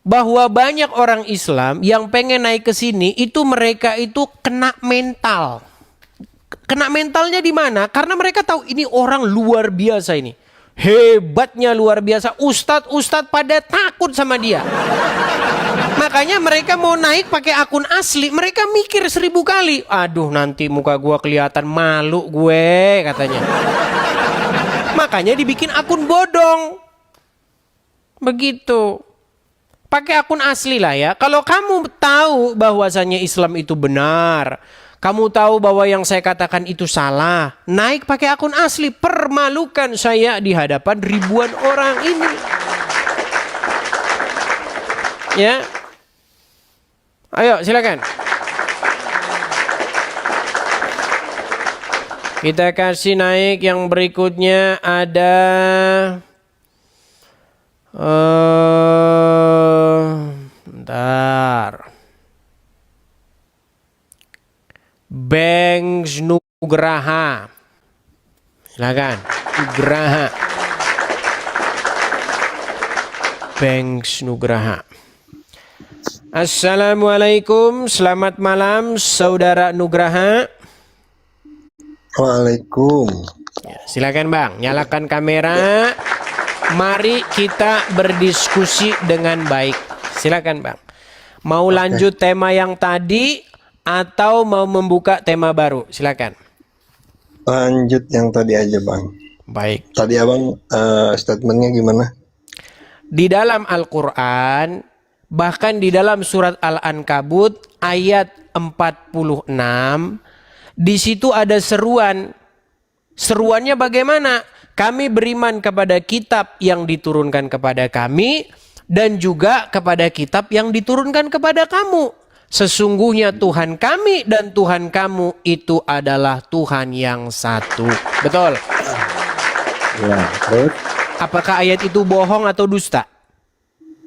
bahwa banyak orang Islam yang pengen naik ke sini itu mereka itu kena mental. Kena mentalnya di mana? Karena mereka tahu ini orang luar biasa ini. Hebatnya luar biasa. Ustadz pada takut sama dia. Makanya mereka mau naik pakai akun asli. Mereka mikir 1000 kali. Aduh, nanti muka gua kelihatan, malu gue katanya. Makanya dibikin akun bodong. Begitu. Pakai akun asli lah ya. Kalau kamu tahu bahwasannya Islam itu benar, kamu tahu bahwa yang saya katakan itu salah, naik pakai akun asli, permalukan saya di hadapan ribuan orang ini. Ya. Ayo silakan. Kita kasih naik yang berikutnya ada bentar. Banks Nugraha. Silakan. Nugraha. Banks Nugraha. Assalamualaikum, selamat malam saudara Nugraha. Waalaikum. Ya, silakan Bang, nyalakan kamera. Mari kita berdiskusi dengan baik. Silakan Bang. Mau lanjut tema yang tadi atau mau membuka tema baru? Silakan. Lanjut yang tadi aja Bang. Baik. Tadi Abang statementnya gimana? Di dalam Al-Quran, bahkan di dalam surat Al-Ankabut ayat 46, di situ ada seruan. Seruannya bagaimana? Kami beriman kepada kitab yang diturunkan kepada kami dan juga kepada kitab yang diturunkan kepada kamu. Sesungguhnya Tuhan kami dan Tuhan kamu itu adalah Tuhan yang satu. Betul? Ya, terus? Apakah ayat itu bohong atau dusta?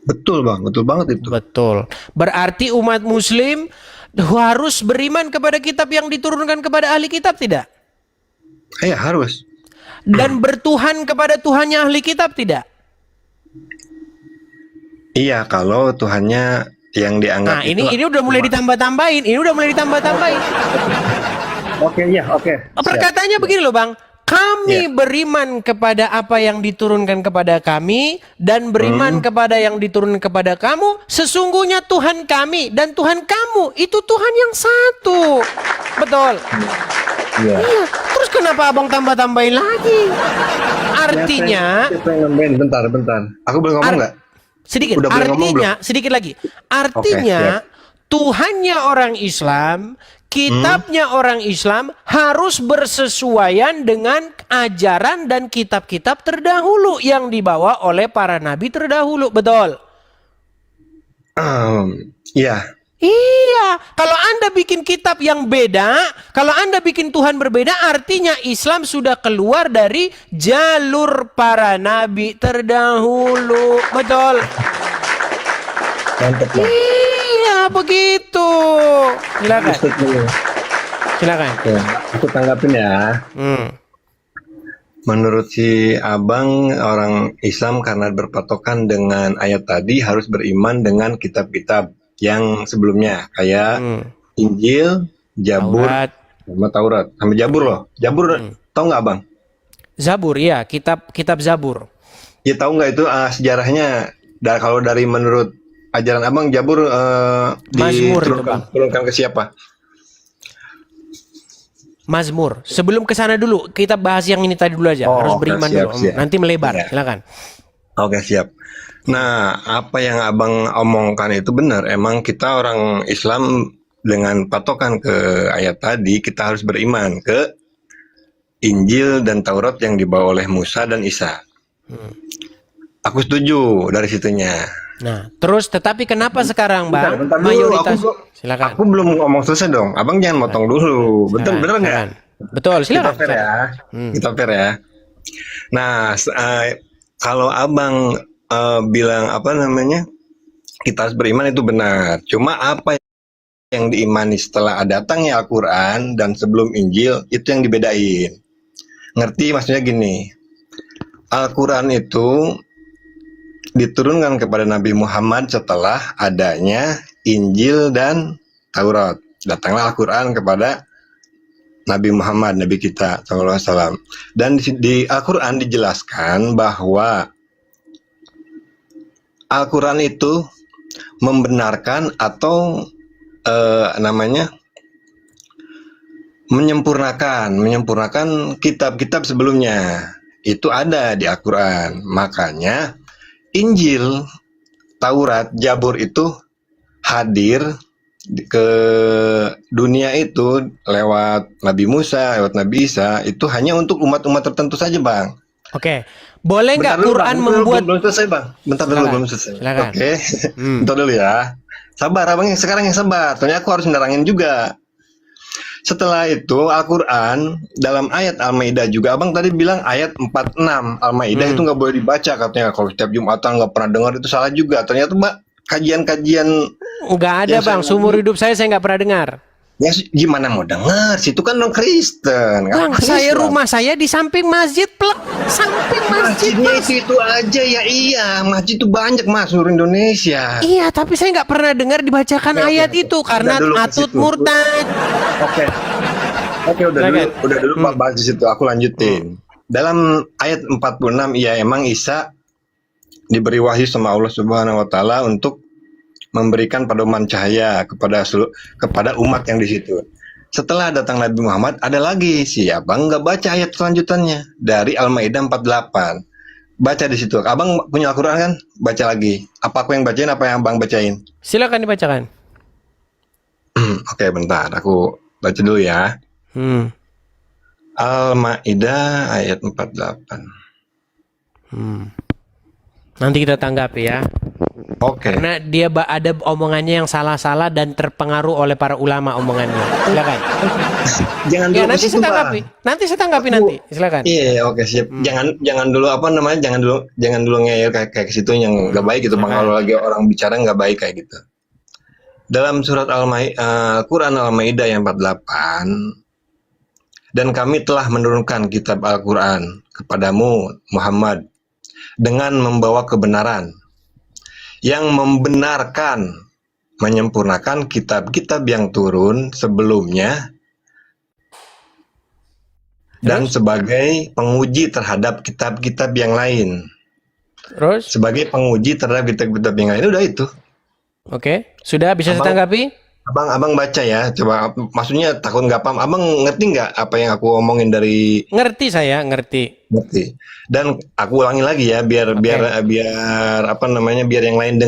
Betul Bang, betul banget itu. Betul. Berarti umat muslim harus beriman kepada kitab yang diturunkan kepada ahli kitab, tidak? Ya harus. Dan bertuhan kepada Tuhannya ahli kitab, tidak? Iya, kalau Tuhannya yang dianggap Nah, ini udah mulai ditambah-tambahin. Ini udah mulai ditambah-tambahin. Oke, ya, oke. Perkataannya begini loh, Bang. Kami beriman kepada apa yang diturunkan kepada kami dan beriman kepada yang diturunkan kepada kamu. Sesungguhnya Tuhan kami dan Tuhan kamu itu Tuhan yang satu. Betul. Iya. Iya. Terus kenapa Abang tambah-tambahin lagi? Artinya, Siapa yang nambahin? Bentar. Aku boleh ngomong nggak? sedikit. Udah boleh ngomong Artinya, sedikit lagi. Artinya, Tuhannya orang Islam, kitabnya orang Islam harus bersesuaian dengan ajaran dan kitab-kitab terdahulu yang dibawa oleh para nabi terdahulu. Betul? Iya. Iya, kalau Anda bikin kitab yang beda, kalau Anda bikin Tuhan berbeda, artinya Islam sudah keluar dari jalur para nabi terdahulu. Betul? Mantap Bang. Iya, begitu. Silakan. Silakan. Oke, aku tanggapin ya. Menurut si Abang, orang Islam karena berpatokan dengan ayat tadi harus beriman dengan kitab-kitab yang sebelumnya kayak Injil, Zabur, Taurat. sama Taurat, sama Jabur loh. Jabur tahu nggak Bang? Zabur, ya, kitab Zabur. Ya tahu nggak itu sejarahnya? Kalau dari menurut ajaran Abang, Jabur Mazmur itu, Bang. diturunkan ke siapa? Mazmur. Sebelum ke sana dulu, kita bahas yang ini tadi dulu aja. Harus beriman siap, dulu. siap. Nanti melebar. Ya. Silakan. Oke, siap. Nah, apa yang Abang omongkan itu benar. Emang kita orang Islam dengan patokan ke ayat tadi, kita harus beriman ke Injil dan Taurat yang dibawa oleh Musa dan Isa. Aku setuju dari situnya. Nah, terus tetapi kenapa sekarang, Bang? Bentar dulu, Mayoritas. Silakan. Aku belum ngomong selesai dong. Abang jangan motong dulu. Betul, bener nggak? Betul, silakan. Kita fair ya. Kita fair ya. Nah, kalau Abang bilang apa namanya, kita harus beriman itu benar. Cuma apa yang diimani setelah datangnya Al-Quran dan sebelum Injil itu yang dibedain. Ngerti maksudnya gini, Al-Quran itu diturunkan kepada Nabi Muhammad setelah adanya Injil dan Taurat. Datanglah Al-Quran kepada Nabi Muhammad, Nabi kita SAW. Dan di Al-Quran dijelaskan bahwa Al-Quran itu membenarkan atau menyempurnakan kitab-kitab sebelumnya. Itu ada di Al-Quran. Makanya Injil, Taurat, Zabur itu hadir ke dunia itu lewat Nabi Musa, lewat Nabi Isa, itu hanya untuk umat-umat tertentu saja, Bang. Oke. Boleh nggak Bentar dulu, Quran Bang. membuat belum selesai, Bang. Bentar dulu, Silakan. belum selesai. Silakan. Oke. Bentar dulu ya. Sabar, Abang. Sekarang yang sabar. Soalnya aku harus nerangin juga. Setelah itu Al-Quran dalam ayat Al-Maidah juga, Abang tadi bilang ayat 46 Al-Maidah itu nggak boleh dibaca katanya. Kalau setiap Jumatan nggak pernah dengar, itu salah juga. Ternyata Mbak, kajian-kajian nggak ada yang Bang, saya- seumur hidup saya nggak pernah dengar. ya gimana mau dengar? Situ kan non Kristen. Bang, Ngapain saya Islam? rumah saya di samping masjid, plek. Samping masjid. Masjidnya Mas. itu aja ya. Iya, masjid itu banyak Mas seluruh Indonesia. Iya, tapi saya nggak pernah dengar dibacakan Oke, ayat oke. itu karena Udah dulu ke atut situ. murtad. Oke. Oke, udah Silakan. dulu Pak bahas di situ. Aku lanjutin. Dalam ayat 46, ya emang Isa diberi wahyu sama Allah Subhanahu wa taala untuk memberikan pedoman cahaya kepada umat yang di situ. Setelah datang Nabi Muhammad, ada lagi si Abang nggak baca ayat selanjutannya dari Al-Maidah 48. Baca di situ. Abang punya Al-Quran kan? Baca lagi. Apa aku yang bacain? Apa yang Abang bacain? Silakan dibacakan. Oke, bentar. Aku baca dulu ya. Al-Maidah ayat 48. Nanti kita tanggapi ya. Oke. Karena dia ada omongannya yang salah-salah dan terpengaruh oleh para ulama omongannya. Silakan. Jangan Ya, dulu ke nanti situ, saya Bang. tanggapi. Nanti saya tanggapi nanti. Silakan. Iya, oke, siap. Jangan dulu jangan dulu ngeyel kayak ke situ yang nggak baik gitu, Bang. Kalau lagi orang bicara nggak baik kayak gitu. Dalam surat Quran Al-Maidah yang 48, dan kami telah menurunkan kitab Al-Quran kepadamu Muhammad dengan membawa kebenaran yang membenarkan, menyempurnakan kitab-kitab yang turun sebelumnya dan sebagai penguji terhadap kitab-kitab yang lain. Terus? Sebagai penguji terhadap kitab-kitab yang lain. Udah itu. Oke. Sudah bisa saya Abang- tanggapi? Abang baca ya. Coba, maksudnya takut nggak paham. Abang ngerti nggak apa yang aku omongin dari Ngerti saya, ngerti. ngerti? Dan aku ulangi lagi ya, biar biar yang lain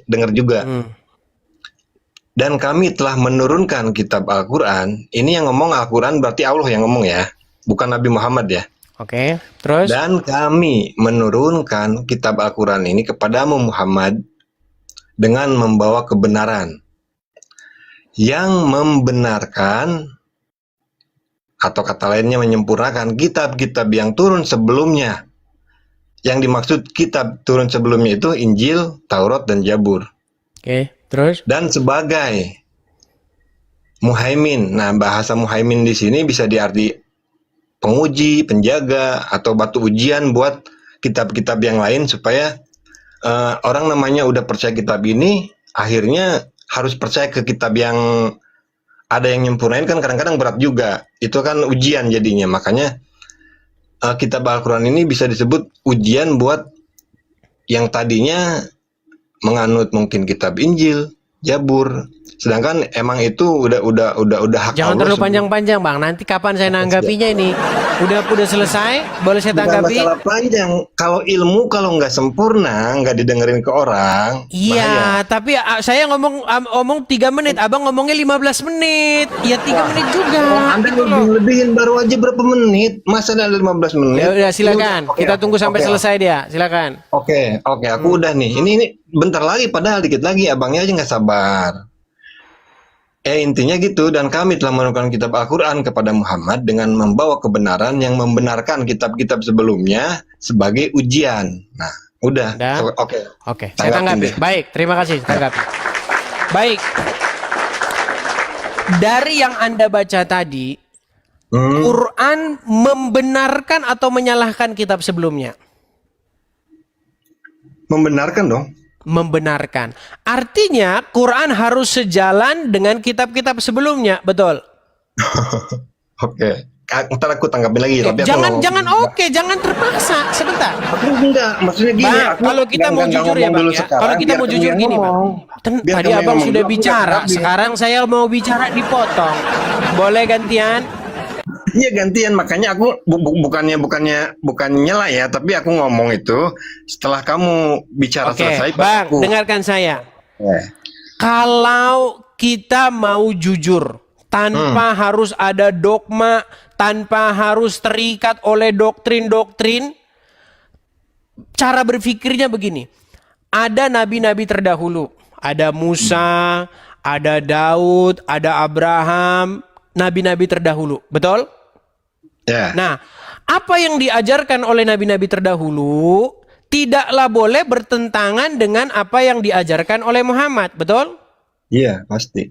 dengar juga. Dan kami telah menurunkan kitab Al-Quran. Ini yang ngomong Al-Quran berarti Allah yang ngomong ya, bukan Nabi Muhammad ya. Oke. Terus? Dan kami menurunkan kitab Al-Quran ini kepadamu Muhammad dengan membawa kebenaran yang membenarkan, atau kata lainnya menyempurnakan kitab-kitab yang turun sebelumnya. Yang dimaksud kitab turun sebelumnya itu Injil, Taurat, dan Zabur. Oke. Terus? Dan sebagai muhaimin. Nah, bahasa muhaimin di sini bisa diarti penguji, penjaga, atau batu ujian buat kitab-kitab yang lain supaya orang namanya udah percaya kitab ini, akhirnya harus percaya ke kitab yang ada yang nyempurnain kan kadang-kadang berat juga. Itu kan ujian jadinya. Makanya kitab Al-Quran ini bisa disebut ujian buat yang tadinya menganut mungkin kitab Injil, Zabur. Sedangkan emang itu udah hak Jangan Allah terlalu sebelum- panjang-panjang, Bang. Nanti kapan saya nanggapinya ini? Udah selesai? Boleh saya Bukan tanggapi? masalah panjang. Kalau ilmu kalau nggak sempurna, nggak didengerin ke orang, bahaya. Iya, tapi saya ngomong 3 menit, Abang ngomongnya 15 menit. Ya 3 menit juga. Anda gitu loh. lebihin baru aja berapa menit? Masa ada 15 menit? Ya udah silakan. Oke, Kita tunggu sampai oke. selesai dia. Silakan. Oke, aku udah nih. Ini bentar lagi, padahal dikit lagi. Abangnya aja nggak sabar. Intinya gitu, dan kami telah menurunkan kitab Al-Quran kepada Muhammad dengan membawa kebenaran yang membenarkan kitab-kitab sebelumnya sebagai ujian. Nah, udah. Udah. Oke. Oke, saya Tanggapin tanggapi. deh. Baik, terima kasih. Tanggapi. Baik. Dari yang Anda baca tadi, Quran membenarkan atau menyalahkan kitab sebelumnya? Membenarkan dong. Membenarkan. Artinya Quran harus sejalan dengan kitab-kitab sebelumnya, betul? Oke. Ntar aku tanggapin lagi. Tapi aku ngomong- Jangan terpaksa. Sebentar. Aku enggak, maksudnya gini. Bang, aku kalau kita mau nggak jujur ya ngomong Bang dulu ya. sekarang, Kalau kita biar mau kamu jujur yang gini Bang. ngomong. Biar Tadi kamu yang Abang ngomong sudah dulu, bicara, aku sekarang saya mau bicara dipotong. Boleh gantian? Iya gantian, makanya aku bukan nyela ya, tapi aku ngomong itu setelah kamu bicara Oke, selesai. Bang, baru aku. dengarkan saya. Eh, Kalau kita mau jujur, tanpa harus ada dogma, tanpa harus terikat oleh doktrin-doktrin, cara berpikirnya begini. Ada nabi-nabi terdahulu, ada Musa, ada Daud, ada Abraham, nabi-nabi terdahulu, betul? Ya. Nah, apa yang diajarkan oleh nabi-nabi terdahulu tidaklah boleh bertentangan dengan apa yang diajarkan oleh Muhammad, betul? Iya pasti.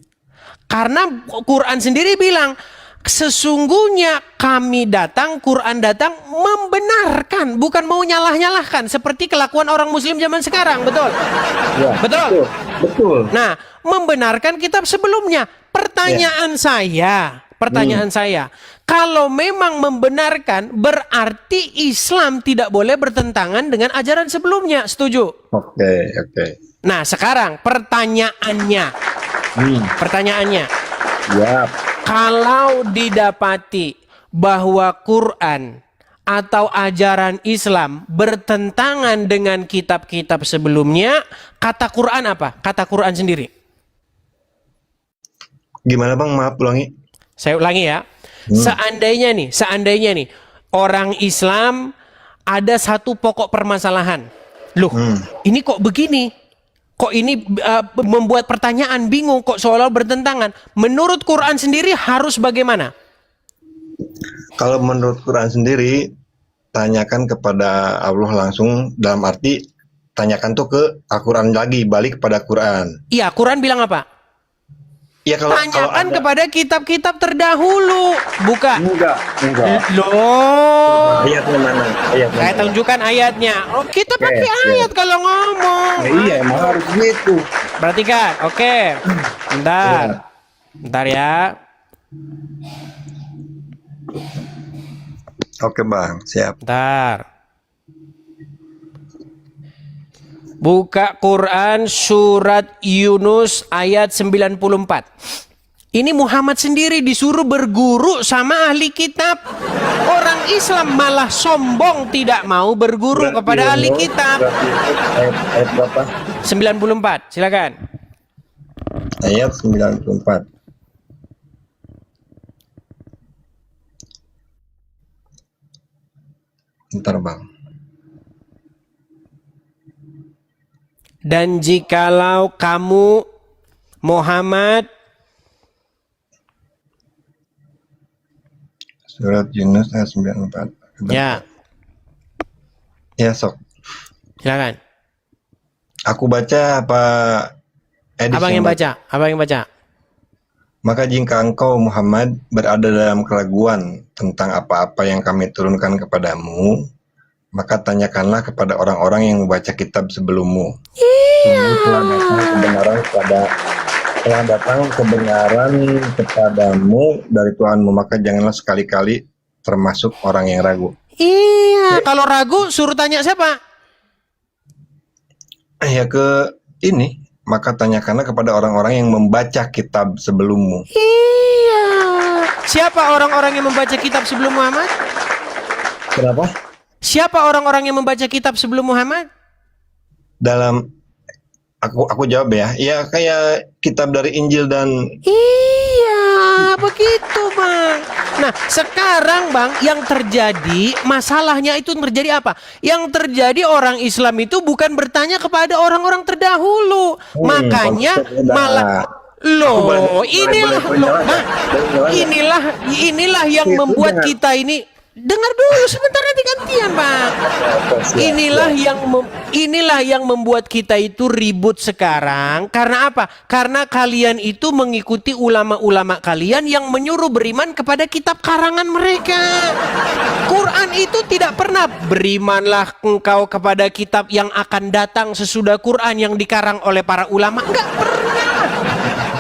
Karena Quran sendiri bilang, sesungguhnya kami datang, Quran datang membenarkan, bukan mau nyalah-nyalahkan seperti kelakuan orang muslim zaman sekarang, betul? Ya, Betul. Betul. Nah, membenarkan kitab sebelumnya. Pertanyaan saya, kalau memang membenarkan berarti Islam tidak boleh bertentangan dengan ajaran sebelumnya, setuju? Oke. Nah, sekarang pertanyaannya, Ya. kalau didapati bahwa Quran atau ajaran Islam bertentangan dengan kitab-kitab sebelumnya, kata Quran apa? Kata Quran sendiri. Gimana Bang? Maaf ulangi. Saya ulangi ya. Seandainya nih orang Islam ada satu pokok permasalahan. Loh, ini kok begini? Kok ini membuat pertanyaan, bingung, kok seolah bertentangan. Menurut Quran sendiri harus bagaimana? Kalau menurut Quran sendiri, tanyakan kepada Allah langsung, dalam arti tanyakan tuh ke Al-Quran lagi, balik kepada Quran. Iya, Quran bilang apa? Ya kalau Tanyakan ada kepada kitab-kitab terdahulu, bukan? Enggak. Loh, ayatnya mana? saya tunjukkan ayatnya. Oh, kita Oke, pakai siap. ayat kalau ngomong. Iya, emang harus gitu. Perhatikan, oke. Bentar ya. Oke Bang, siap. Bentar. Buka Quran surat Yunus ayat 94. Ini Muhammad sendiri disuruh berguru sama ahli kitab. Orang Islam malah sombong tidak mau berguru kepada ahli kitab. Ayat berapa? 94, silakan. Ayat 94. Bentar Bang. Dan jikalau kamu Muhammad, Surat Yunus ayat 94. ya, Ya sok. silakan. Aku baca apa Edis Abang yang baca, abang yang baca. Maka jika engkau Muhammad berada dalam keraguan tentang apa-apa yang kami turunkan kepadamu, maka tanyakanlah kepada orang-orang yang membaca kitab sebelummu. Telah datang kebenaran kepadamu dari Tuhanmu, maka janganlah sekali-kali termasuk orang yang ragu. Iya, kalau ragu suruh tanya siapa? Ya ke ini, maka tanyakanlah kepada orang-orang yang membaca kitab sebelummu. Iya. Siapa orang-orang yang membaca kitab sebelum Muhammad? Kenapa? Siapa orang-orang yang membaca kitab sebelum Muhammad? Dalam aku jawab ya. Ya kayak kitab dari Injil dan Iya, begitu Bang. Nah, sekarang Bang, yang terjadi, masalahnya itu terjadi apa? Yang terjadi orang Islam itu bukan bertanya kepada orang-orang terdahulu. Makanya konsepnya malah boleh inilah penjelasan? Bang, Boleh penjelasan? inilah yang Itu membuat dengan- kita ini dengar dulu sebentar, nanti gantian, Bang. Inilah yang membuat kita itu ribut sekarang. Karena apa? Karena kalian itu mengikuti ulama-ulama kalian yang menyuruh beriman kepada kitab karangan mereka. Quran itu tidak pernah berimanlah engkau kepada kitab yang akan datang sesudah Quran yang dikarang oleh para ulama. Enggak pernah.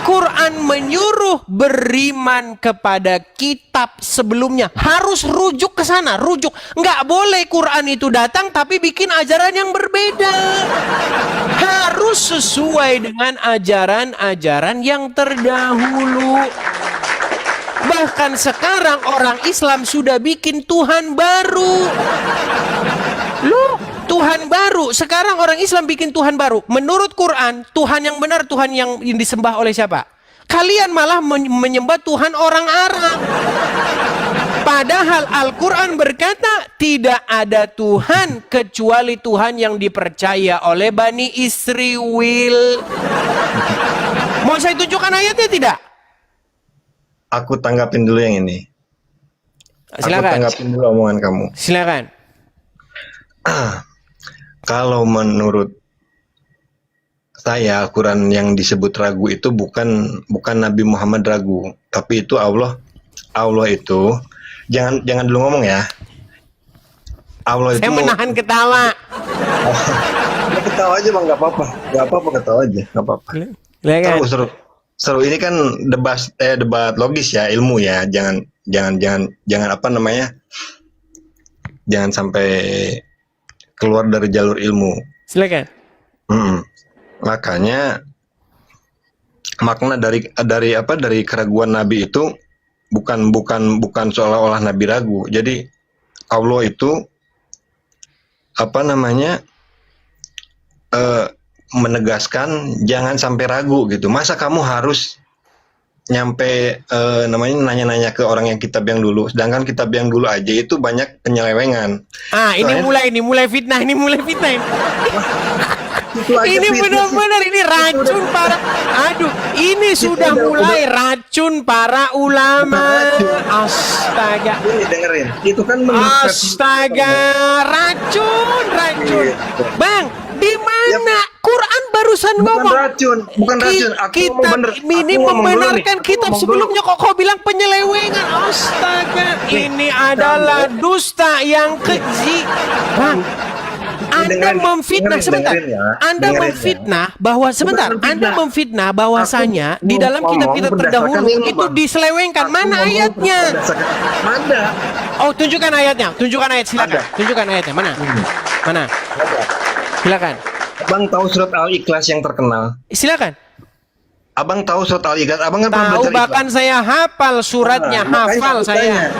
Quran menyuruh beriman kepada kitab sebelumnya. Harus rujuk ke sana, rujuk. Nggak boleh Quran itu datang tapi bikin ajaran yang berbeda. Harus sesuai dengan ajaran-ajaran yang terdahulu. Bahkan sekarang orang Islam sudah bikin Tuhan baru. Loh, Tuhan baru. Sekarang orang Islam bikin Tuhan baru. Menurut Quran, Tuhan yang benar, Tuhan yang disembah oleh siapa? Kalian malah menyembah Tuhan orang Arab. Padahal Al-Quran berkata, tidak ada Tuhan kecuali Tuhan yang dipercaya oleh Bani Israel. Mau saya tunjukkan ayatnya tidak? Aku tanggapin dulu yang ini. Aku Silakan. tanggapin dulu omongan kamu. Silakan. Kalau menurut saya, Al-Quran yang disebut ragu itu bukan Nabi Muhammad ragu, tapi itu Allah. Allah itu jangan dulu ngomong ya. Allah itu Saya menahan ketawa. Ya, ketawa aja Bang, nggak apa-apa ketawa aja, nggak apa-apa. Silakan. Seru ini kan debat logis ya, ilmu ya. Jangan apa namanya? Jangan sampai keluar dari jalur ilmu. Silakan. Makanya makna dari keraguan Nabi itu bukan seolah-olah Nabi ragu. Jadi Allah itu apa namanya menegaskan jangan sampai ragu gitu. Masa kamu harus nyampe nanya-nanya ke orang yang kitab yang dulu, sedangkan kitab yang dulu aja itu banyak penyelewengan. Ini mulai fitnah. Ini benar-benar ini racun para. Aduh, ini sudah mulai racun para ulama. Astaga. Ini dengerin. Itu kan Astaga, racun. Bang, di mana Quran barusan ngomong? Bukan racun. Kitab ini membenarkan kitab sebelumnya, kok kau bilang penyelewengan? Astaga, ini adalah dusta yang keji. Bang, Anda memfitnah sebentar. Anda memfitnah bahwa Anda memfitnah bahwasanya di dalam kitab-kitab terdahulu itu diselewengkan. Mana ayatnya? Ada. Oh, tunjukkan ayatnya. Silakan. Tunjukkan ayatnya. Mana? Silakan. Abang tahu surat Al-Ikhlas yang terkenal? Silakan. Abang tahu surat Al-Ikhlas? Abang kan pernah Tahu, belajar bahkan Ikhlas. saya hafal suratnya, hafal saya.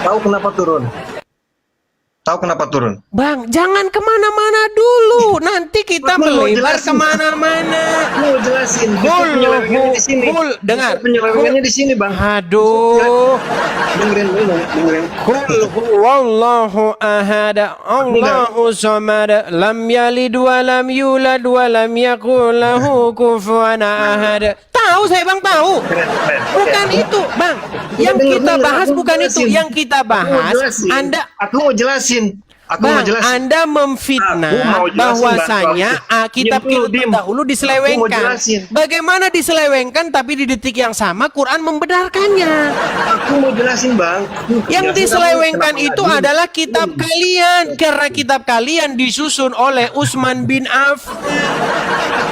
Tahu kenapa turun? Bang, jangan kemana-mana dulu. Nanti kita melebar kemana-mana. Mau jelasin. Penyelewengannya di sini. Dengar. Penyelewengannya di sini, Bang. Aduh. Dengerin. Qul huwallahu ahad, Allahu samad, lam yalid wa lam yulad wa lam yakul lahu kufuwan ahad. Tahu saya, Bang, tahu. Bukan itu, Bang. Yang kita bahas bukan itu. Yang kita bahas, Aku mau jelasin. Bang, Anda memfitnah bahwasanya kitab terdahulu diselewengkan. Bagaimana diselewengkan tapi di detik yang sama Quran membenarkannya? Aku mau jelasin, Bang. Yang diselewengkan itu adalah kitab kalian, karena kitab kalian disusun oleh Utsman bin Affan.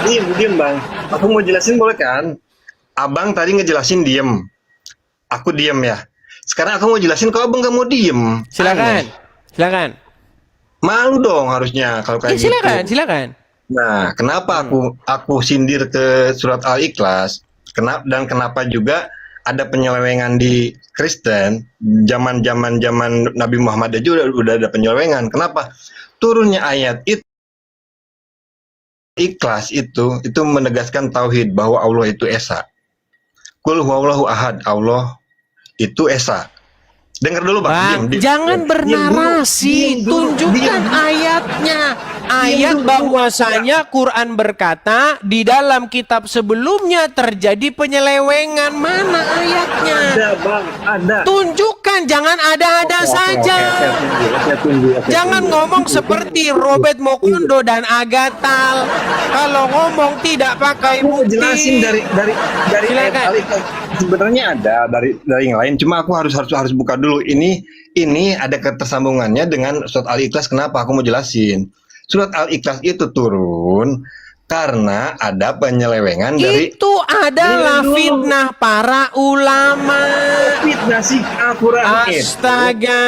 Diam, Bang. Aku mau jelasin, boleh kan? Abang tadi ngejelasin diem. Aku diem ya. Sekarang aku mau jelasin, kalau abang gak mau diem. Silakan. Malu dong harusnya kalau kayak gitu. Silakan. Nah, kenapa aku sindir ke surat Al-Ikhlas? Kenapa juga ada penyelewengan di Kristen? Zaman Nabi Muhammad aja udah ada penyelewengan. Kenapa? Turunnya ayat itu Ikhlas itu menegaskan tauhid bahwa Allah itu esa. Qul huwallahu ahad, Allah itu esa. Dengar dulu Bang. Bang, Diam. jangan Diam dulu. bernarasi, Diam dulu. tunjukkan Diam. ayatnya. Ayat dulu. bahwasanya Quran berkata di dalam kitab sebelumnya terjadi penyelewengan. Mana ayatnya? Ada Bang, ada. Tunjukkan, jangan ada-ada saja. Saya tunggu. Jangan ngomong seperti Robert Mokundo dan Agatal. Kalau ngomong tidak pakai Aku bukti. jelasin dari Silakan. ayat Al-Ikhlas. Sebenarnya ada dari yang lain, cuma aku harus buka dulu. Ini ada ketersambungannya dengan surat Al-Ikhlas. Kenapa? Aku mau jelasin. Surat Al-Ikhlas itu turun karena ada penyelewengan dari Itu adalah Dulu. fitnah para ulama. fitnah sih Al-Quran itu. Astaga.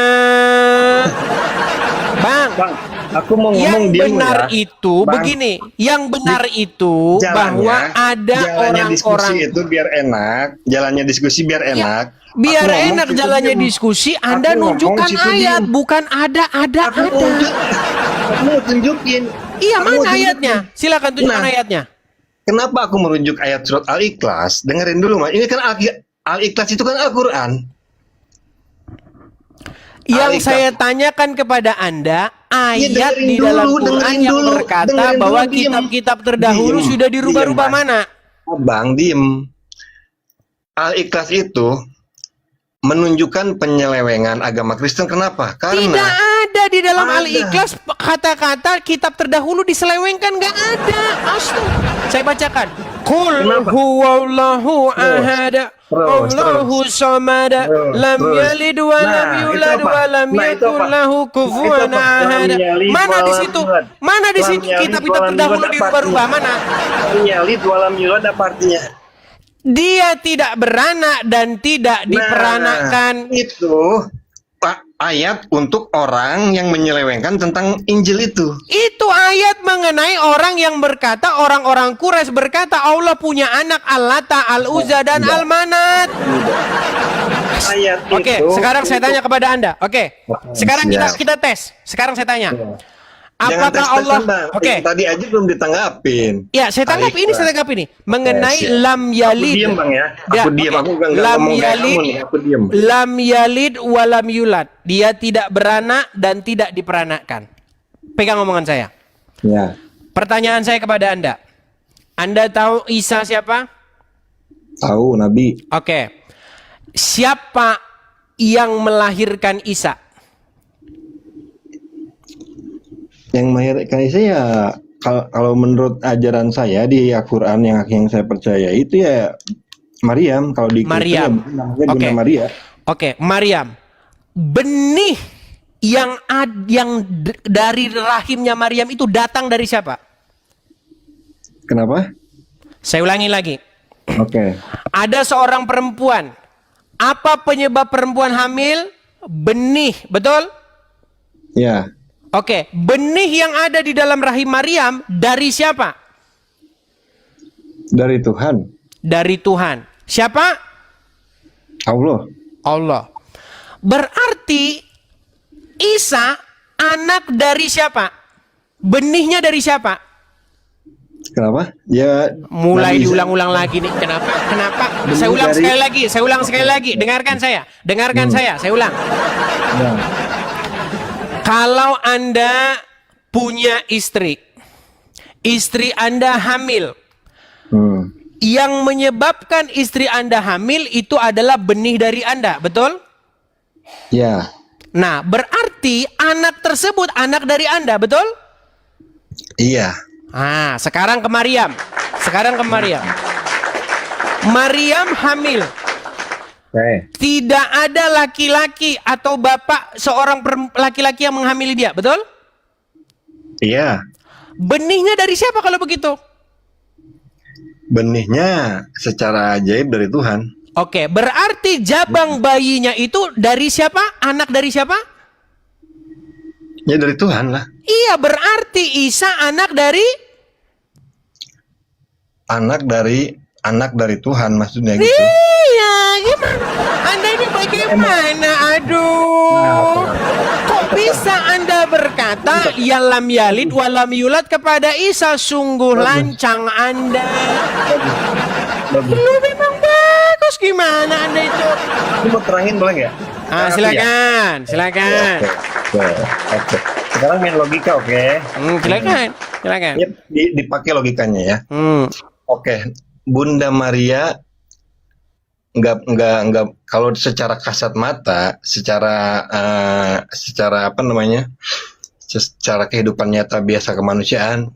Bang, Bang, aku mau yang ngomong dia benar ya. itu Bang, begini, yang benar itu bahwa ada jalannya diskusi orang-orang itu biar enak, jalannya diskusi biar enak. biar Aku ngomong enak situ jalannya diem. diskusi, Anda Aku ngomong nunjukkan situ ayat, diem. bukan ada. Aku mau tunjukin. Iya, Aku mau mana tunjukin. ayatnya? Silakan tunjukkan Nah. ayatnya. Kenapa aku merujuk ayat surat Al-Ikhlas? Dengerin dulu, Mas. Ini kan Al-Ikhlas itu kan Al-Quran. Yang Al-Ikhlas. saya tanyakan kepada Anda, ayat dengerin di dulu, dalam Quran dengerin yang dulu, berkata dengerin bahwa dulu, diem. kitab-kitab terdahulu Diem, sudah dirubah-rubah diem, Bang. mana? Abang, diem. Al-Ikhlas itu menunjukkan penyelewengan agama Kristen. Kenapa? Tidak Karena ada di dalam Ada. Al-Ikhlas kata-kata kitab terdahulu diselewengkan, nggak ada. Astaga. Saya bacakan. Qul Kenapa? huwallahu ahad, Allahu samad, lam terus. yalid wa lam Nah, itu yulad apa? wa lam Nah, itu yakul apa? lahu kufuwan Itu apa? ahad. Lam yalid Mana wa di lam situ? yulad. Mana di Lam situ yalid kitab-kitab wa lam terdahulu yulad apa dirubah-rubah? artinya? Mana? Yalid walam yulad apa artinya? Dia tidak beranak dan tidak diperanakan. Nah, itu Pak, ayat untuk orang yang menyelewengkan tentang Injil itu. Itu ayat mengenai orang yang berkata, orang-orang Quraisy berkata Allah punya anak Al-Lata, Al-Uzza dan Al-Manat. Ayat Oke, itu. sekarang saya tanya kepada Anda. Oke, sekarang siap. kita tes. Sekarang saya tanya. Jangan Apakah tes-tesan, Allah? Bang. Oke. Tadi aja belum ditanggapin. Ya, saya tanggapi ini, Al-Ikhlas. saya tanggapi ini. Mengenai siap. lam Aku yalid. diem Bang ya. Ya, Aku diem, oke. aku nggak Lam ngomong kayak yalid, kamu nih, aku diem. lam yalid walam yulad. Dia tidak beranak dan tidak diperanakkan. Pegang omongan saya. Ya. Pertanyaan saya kepada Anda. Anda tahu Isa siapa? Tahu Nabi. Oke. Siapa yang melahirkan Isa? Yang melahirkan saya kalau menurut ajaran saya di Al-Quran yang saya percaya itu ya Maryam. Kalau di Kristen Maryam. ya namanya Oke. Bunda Maria. Oke, Maryam. Benih yang dari rahimnya Maryam itu datang dari siapa? Kenapa? Saya ulangi lagi. Oke. Ada seorang perempuan. Apa penyebab perempuan hamil? Benih, betul? Ya. Oke, benih yang ada di dalam rahim Maryam dari siapa? Dari Tuhan. Dari Tuhan. Siapa? Allah. Allah. Berarti Isa anak dari siapa? Benihnya dari siapa? Kenapa? Ya Mulai Nabi Isa. diulang-ulang lagi nih. Kenapa? Kenapa? Benih Saya ulang dari- sekali lagi. Saya ulang sekali lagi. Dengarkan saya. Dengarkan saya. Saya ulang. Ya. Kalau Anda punya istri Anda hamil. Hmm. Yang menyebabkan istri Anda hamil itu adalah benih dari Anda, betul? Ya. Nah, berarti anak tersebut anak dari Anda, betul? Iya. Ah, sekarang ke Maryam. Maryam hamil. Oke. Tidak ada laki-laki atau bapak seorang laki-laki yang menghamili dia, betul? Iya. Benihnya dari siapa kalau begitu? Benihnya secara ajaib dari Tuhan. Oke, berarti jabang bayinya itu dari siapa? Anak dari siapa? Ya dari Tuhan lah. Iya, berarti Isa anak dari Anak dari Tuhan maksudnya gitu. Iya, gimana? Anda ini bagaimana? Aduh. Kok bisa Anda berkata ya lam yalid wa lam yulad kepada Isa? Sungguh lancang Anda. Bagus. Lu memang bagus, gimana Anda itu? Aku mau terangin boleh nggak? Ah, Aku ya? silakan. Oke. Sekarang main logika, oke? Silakan. Ya, dipakai logikanya ya. Hmm. Oke, Bunda Maria nggak kalau secara kasat mata, secara apa namanya, secara kehidupan nyata biasa kemanusiaan,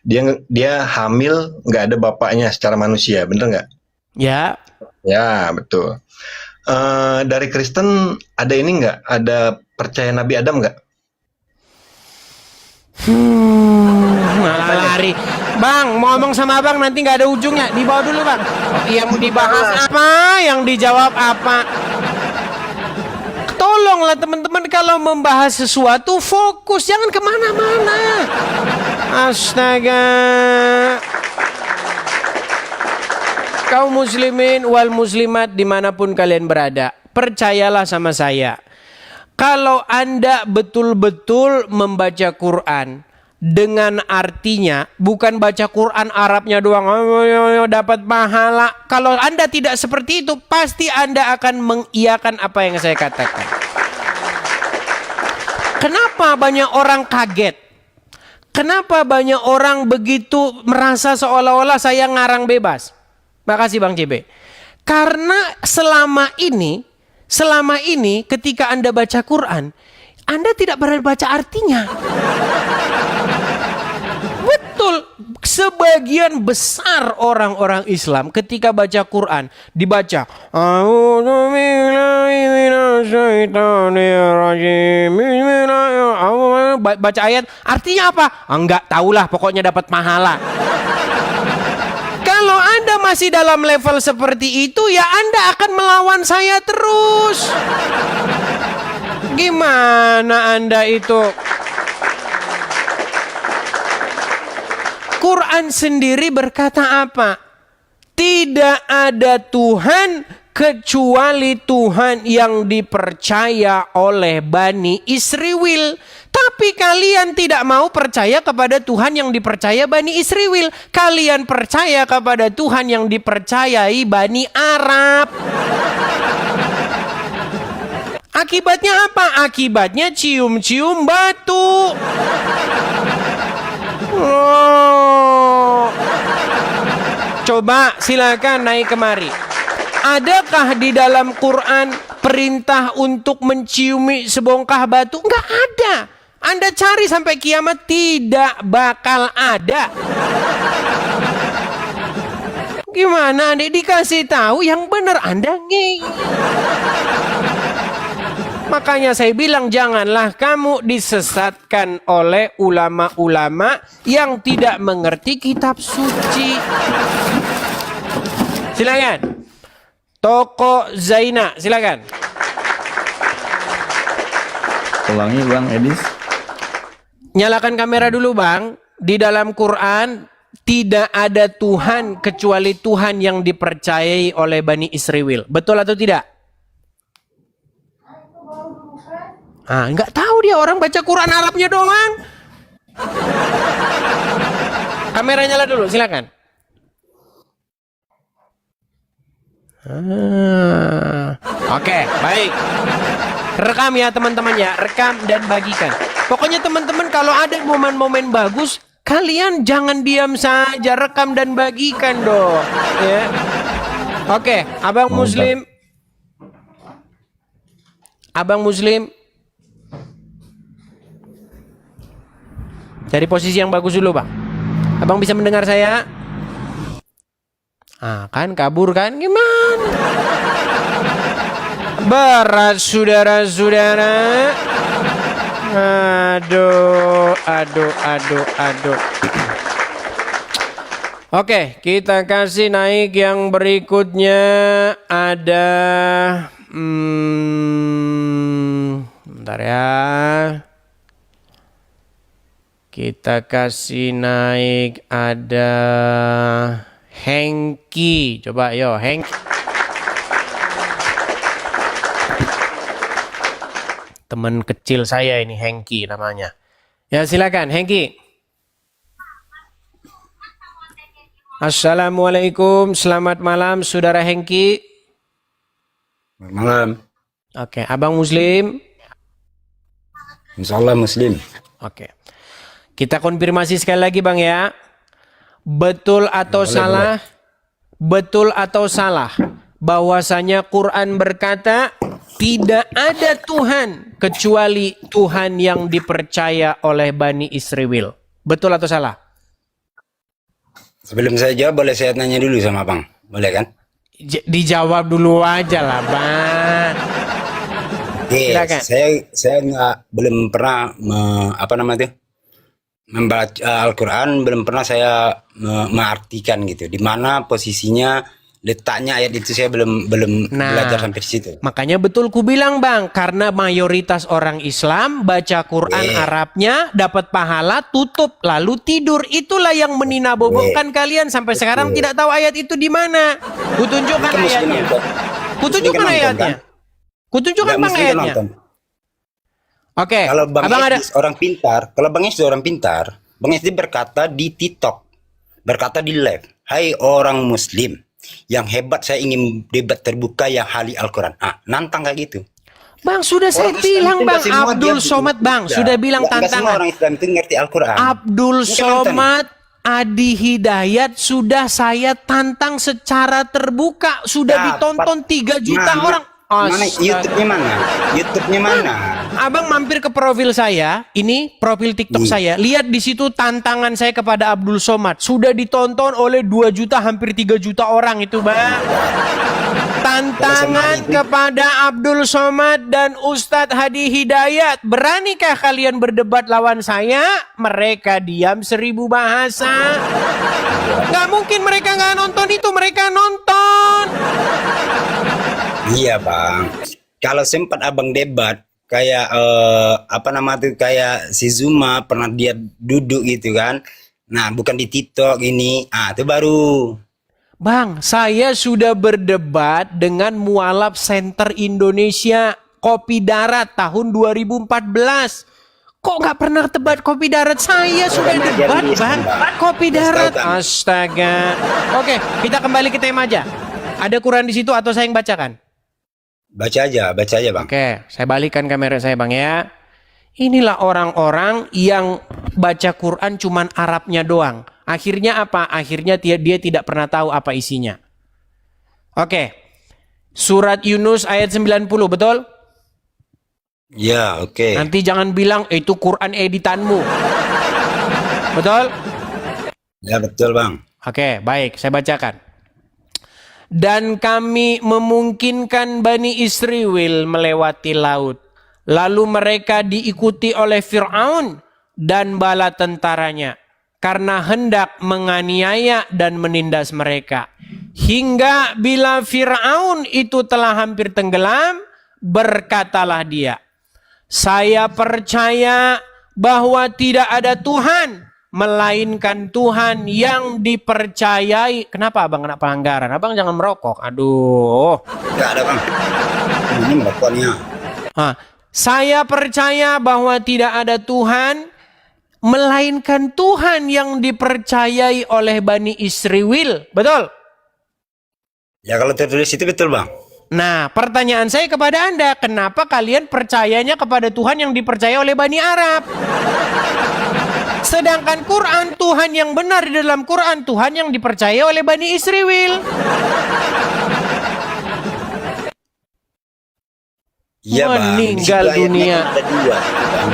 dia hamil nggak ada bapaknya secara manusia, bener nggak? Ya. Ya, betul. Dari Kristen ada ini nggak? Ada percaya Nabi Adam nggak? Malah lari. Bang, mau ngomong sama abang nanti nggak ada ujungnya. Dibawa dulu bang. Yang dibahas apa? Yang dijawab apa? Tolonglah teman-teman kalau membahas sesuatu fokus, jangan kemana-mana. Astaga. Kaum muslimin wal muslimat dimanapun kalian berada, percayalah sama saya. Kalau Anda betul-betul membaca Quran dengan artinya, bukan baca Quran Arabnya doang, dapat pahala. Kalau Anda tidak seperti itu, pasti Anda akan mengiyakan apa yang saya katakan. Kenapa banyak orang kaget? Kenapa banyak orang begitu merasa seolah-olah saya ngarang bebas? Makasih Bang CB. Karena selama ini ketika Anda baca Quran, Anda tidak pernah baca artinya. Betul, sebagian besar orang-orang Islam ketika baca Quran dibaca baca ayat, artinya apa? Enggak tahulah, pokoknya dapat pahala. Kalau Anda masih dalam level seperti itu, ya Anda akan melawan saya terus. Gimana Anda itu? Quran sendiri berkata apa? Tidak ada Tuhan kecuali Tuhan yang dipercaya oleh Bani Israel. Tapi kalian tidak mau percaya kepada Tuhan yang dipercaya Bani Israel. Kalian percaya kepada Tuhan yang dipercayai Bani Arab. Akibatnya apa? Akibatnya cium-cium batu. Oh. Coba silakan naik kemari. Adakah di dalam Quran perintah untuk menciumi sebongkah batu? Enggak ada. Anda cari sampai kiamat tidak bakal ada. Gimana Anda dikasih tahu yang benar Anda ngey. Makanya saya bilang janganlah kamu disesatkan oleh ulama-ulama yang tidak mengerti kitab suci. Silakan. Toko Zaina, silakan. Ulangi Bang Edis. Nyalakan kamera dulu Bang. Di dalam Quran tidak ada Tuhan kecuali Tuhan yang dipercayai oleh Bani Israel. Betul atau tidak? Ah, nggak tahu dia, orang baca Quran Arabnya doang. Kamera nyala dulu, silakan. Oke, baik. Rekam ya teman-teman ya, rekam dan bagikan. Pokoknya teman-teman kalau ada momen-momen bagus, kalian jangan diam saja, rekam dan bagikan dong. Ya. Oke, Abang Muslim. Abang Muslim. Cari posisi yang bagus dulu Bang. Abang bisa mendengar saya? Ah, kan kabur kan? Gimana? Berat saudara-saudara. Aduh. Oke, kita kasih naik yang berikutnya. Ada bentar ya. Kita kasih naik ada Hengki. Coba yo Hengki. Teman kecil saya ini Hengki namanya. Ya silakan Hengki. Assalamualaikum, selamat malam saudara Hengki. Selamat malam. Oke, abang Muslim? Insya Allah Muslim. Oke. Kita konfirmasi sekali lagi bang ya. Betul atau salah? Betul atau salah? Bahwasanya Quran berkata tidak ada Tuhan kecuali Tuhan yang dipercaya oleh Bani Israel. Betul atau salah? Sebelum saya jawab, boleh saya tanya dulu sama Bang? Boleh kan? Dijawab dulu aja lah bang. Oke, Silakan. saya belum pernah membaca Al-Quran, belum pernah saya mengartikan gitu. Di mana posisinya, letaknya ayat itu saya belum belajar sampai di situ. Makanya betul ku bilang bang, karena mayoritas orang Islam baca Quran Arabnya dapat pahala, tutup lalu tidur. Itulah yang meninabobokan kalian sampai sekarang tidak tahu ayat itu di mana. Kutunjukkan ayatnya. Kutunjukkan ayatnya. Kutunjukkan bang ayatnya. Oke. Kalau Bang Abang ada. Esdi orang pintar, kalau Bang Esdi orang pintar, Bang Esdi berkata di TikTok, berkata di live, hai orang Muslim, yang hebat saya ingin debat terbuka yang ahli Al-Quran. Nantang kayak gitu. Bang sudah saya Orang bilang Islam itu bang, nggak semua Abdul dia Somad bang bisa. sudah bilang Nggak semua tantangan. orang Islam itu ngerti Al-Quran. Abdul Ini kan nantang. Somad Adi Hidayat sudah saya tantang secara terbuka, sudah Dapat. ditonton 3 juta Mana? orang. Mana Astaga. YouTube-nya mana? YouTube-nya mana? Abang mampir ke profil saya, ini profil TikTok saya. Lihat di situ tantangan saya kepada Abdul Somad. Sudah ditonton oleh 2 juta, hampir 3 juta orang itu, Bang. Tantangan kepada Abdul Somad dan Ustadz Hadi Hidayat. Beranikah kalian berdebat lawan saya? Mereka diam 1000 bahasa. Gak mungkin mereka gak nonton itu, mereka nonton. Iya Bang. Kalau sempat abang debat kayak kayak si Zuma pernah dia duduk gitu kan. Nah bukan di TikTok ini. Itu baru. Bang, saya sudah berdebat dengan Mualaf Center Indonesia Kopi Darat tahun 2014. Kok nggak pernah debat Kopi Darat? Saya sudah debat, Bang. Kopi Darat. Astaga. Oke, kita kembali ke tema aja. Ada Quran di situ atau saya yang bacakan? Baca aja Bang. Oke, saya balikan kamera saya Bang ya. Inilah orang-orang yang baca Quran cuman Arabnya doang. Akhirnya apa? Akhirnya dia tidak pernah tahu apa isinya. Oke. Surat Yunus ayat 90, betul? Ya, oke. Nanti jangan bilang itu Quran editanmu. Betul? Ya betul Bang. Oke, baik, saya bacakan. Dan kami memungkinkan Bani Israel melewati laut. Lalu mereka diikuti oleh Fir'aun dan bala tentaranya. Karena hendak menganiaya dan menindas mereka. Hingga bila Fir'aun itu telah hampir tenggelam, berkatalah dia, saya percaya bahwa tidak ada Tuhan melainkan Tuhan yang dipercayai. Kenapa abang kena pelanggaran? Abang jangan merokok. Aduh. Enggak ada Bang. Ini merokoknya. Saya percaya bahwa tidak ada Tuhan melainkan Tuhan yang dipercayai oleh Bani Israel. Betul? Ya kalau tertulis itu betul Bang. Nah, pertanyaan saya kepada Anda, kenapa kalian percayanya kepada Tuhan yang dipercaya oleh Bani Arab? Sedangkan Quran, Tuhan yang benar di dalam Quran, Tuhan yang dipercaya oleh Bani Israel. Iya Bang. Meninggal Di situ dunia. ayatnya kan ada dua Bang.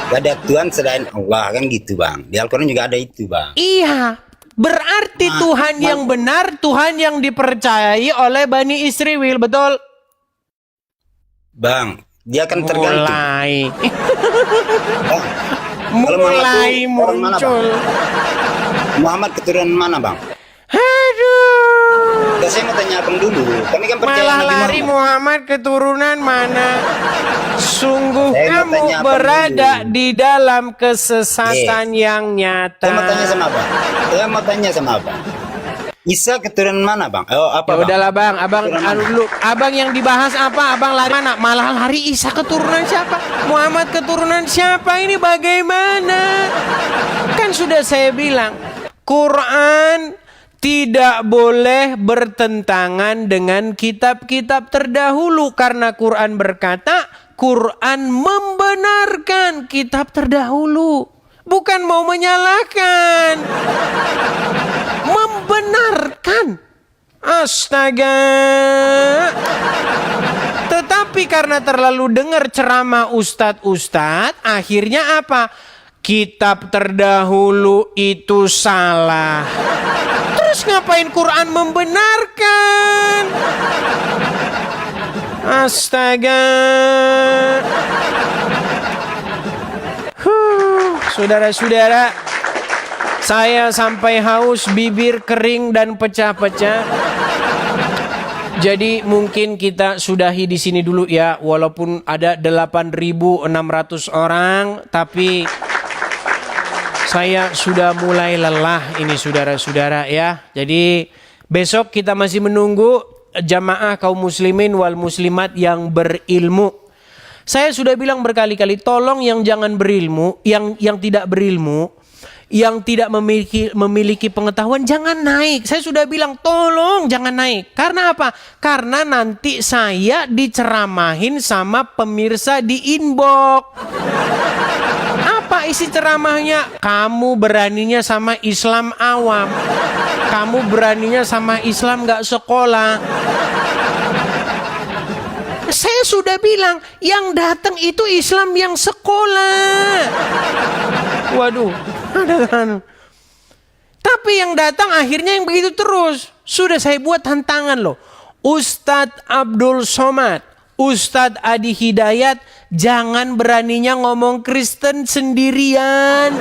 Gak ada Tuhan selain Allah kan gitu Bang. Di Al-Quran juga ada itu Bang. Iya, berarti Tuhan yang benar, Tuhan yang dipercayai oleh Bani Israel, betul? Bang, dia akan tergantung. Mulai. Bang, kalau Mulai Muhammad tuh orang mana, muncul. Bang? Muhammad keturunan mana Bang? Aduh. Gak, saya mau tanya abang dulu. Kami kan percaya Malah Nabi lari Muhammad. Muhammad keturunan mana? Sungguh Saya mau kamu tanya apa berada dulu? di dalam kesesatan yang nyata. Saya mau tanya sama abang. Saya mau tanya sama abang. Isa keturunan mana Bang? Oh apa Ya Bang? udahlah bang, abang Keturunan anu mana? dulu. Abang yang dibahas apa? Abang lari mana? Malah lari Isa keturunan siapa? Muhammad keturunan siapa? Ini bagaimana? Kan sudah saya bilang, Quran tidak boleh bertentangan dengan kitab-kitab terdahulu, karena Quran berkata Quran membenarkan kitab terdahulu, bukan mau menyalahkan, membenarkan. Astaga. Tetapi karena terlalu dengar ceramah ustadz-ustadz, akhirnya apa? Kitab terdahulu itu salah. Terus ngapain Quran membenarkan? Astaga. Saudara-saudara, saya sampai haus, bibir kering dan pecah-pecah. Jadi mungkin kita sudahi di sini dulu ya, walaupun ada 8.600 orang, tapi saya sudah mulai lelah ini saudara-saudara ya. Jadi besok kita masih menunggu jamaah kaum muslimin wal muslimat yang berilmu. Saya sudah bilang berkali-kali, tolong yang jangan berilmu, yang tidak berilmu, yang tidak memiliki pengetahuan jangan naik. Saya sudah bilang tolong jangan naik. Karena apa? Karena nanti saya diceramahin sama pemirsa di inbox. Apa isi ceramahnya? Kamu beraninya sama Islam awam. Kamu beraninya sama Islam gak sekolah. Saya sudah bilang yang datang itu Islam yang sekolah. Waduh. Tapi yang datang akhirnya yang begitu terus. Sudah saya buat tantangan loh. Ustadz Abdul Somad, Ustadz Adi Hidayat, jangan beraninya ngomong Kristen sendirian.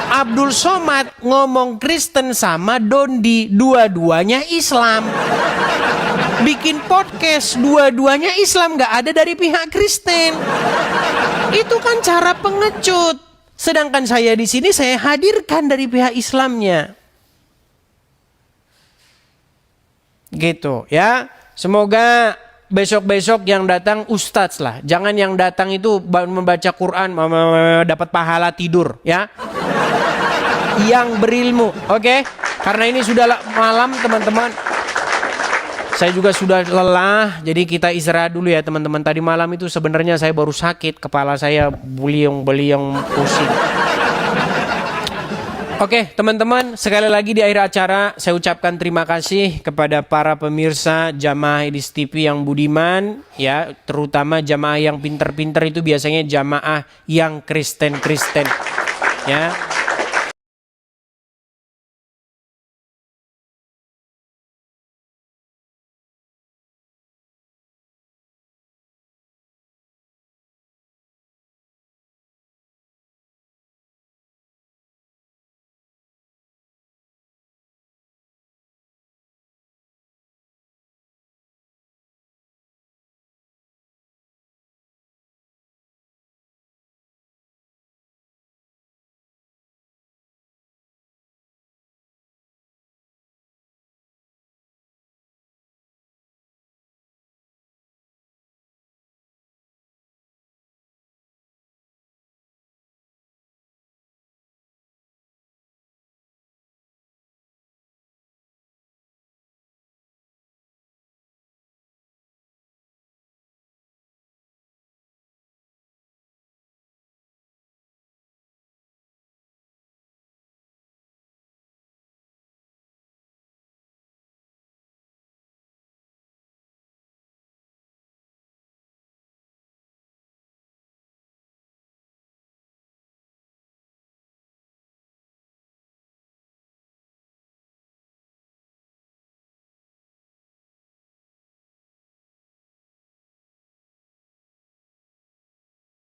Abdul Somad ngomong Kristen sama Dondi, dua-duanya Islam. Bikin podcast, dua-duanya Islam, gak ada dari pihak Kristen. Itu kan cara pengecut. Sedangkan saya di sini saya hadirkan dari pihak Islamnya. Gitu ya. Semoga besok-besok yang datang ustadz lah. Jangan yang datang itu membaca Quran dapat pahala tidur ya. Yang berilmu, oke? Karena ini sudah malam teman-teman. Saya juga sudah lelah, jadi kita istirahat dulu ya teman-teman. Tadi malam itu sebenarnya saya baru sakit, kepala saya beliung-beliung pusing. Oke teman-teman, sekali lagi di akhir acara saya ucapkan terima kasih kepada para pemirsa jamaah Edis TV yang budiman, ya, terutama jamaah yang pinter-pinter itu biasanya jamaah yang Kristen-Kristen, ya.